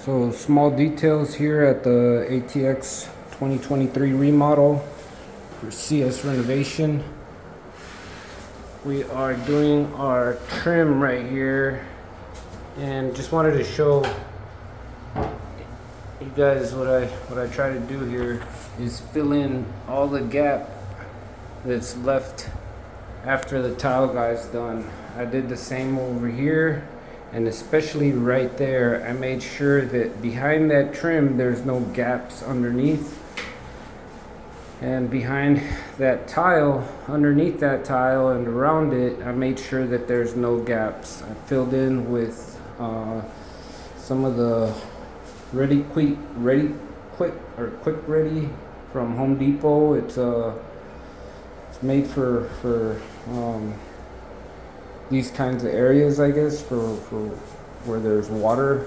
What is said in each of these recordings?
So small details here at the ATX 2023 remodel for CS Renovation. We are doing our trim right here, and just wanted to show you guys what I try to do here is fill in all the gap that's left after the tile guy's done. I did the same over here, and especially right there, I made sure that behind that trim there's no gaps underneath, and behind that tile, underneath that tile and around it, I made sure that there's no gaps. I filled in with some of the quick ready from Home Depot. It's made for these kinds of areas, I guess, for where there's water,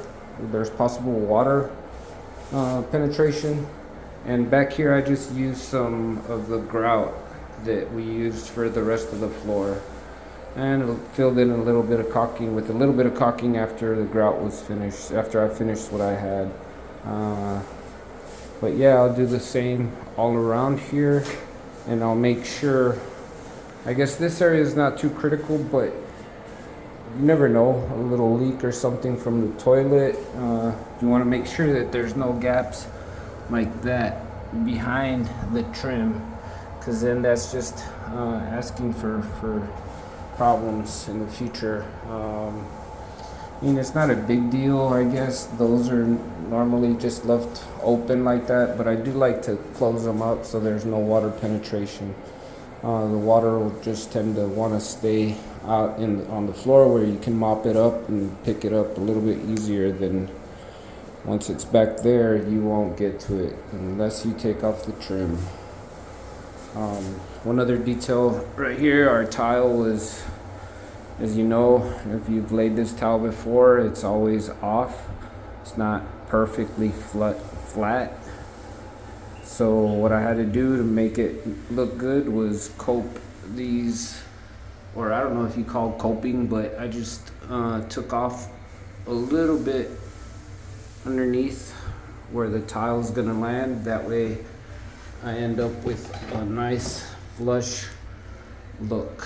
there's possible water penetration. And back here I just used some of the grout that we used for the rest of the floor, and filled in a little bit of caulking with a little bit of caulking after the grout was finished, after I finished what I had. But yeah, I'll do the same all around here, and I'll make sure, I guess this area is not too critical, but you never know, a little leak or something from the toilet. You want to make sure that there's no gaps like that behind the trim, because then that's just asking for problems in the future. I mean, it's not a big deal, I guess. Those are normally just left open like that, but I do like to close them up so there's no water penetration. The water will just tend to want to stay out on the floor, where you can mop it up and pick it up a little bit easier than once it's back there. You won't get to it unless you take off the trim. One other detail right here, our tile is, as you know, if you've laid this tile before, it's always off. It's not perfectly flat. So what I had to do to make it look good was cope these, or I don't know if you call coping, but I just took off a little bit underneath where the tile's gonna land. That way I end up with a nice flush look,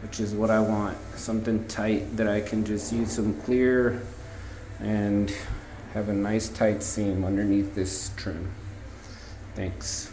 which is what I want. Something tight that I can just use some clear and have a nice tight seam underneath this trim. Thanks.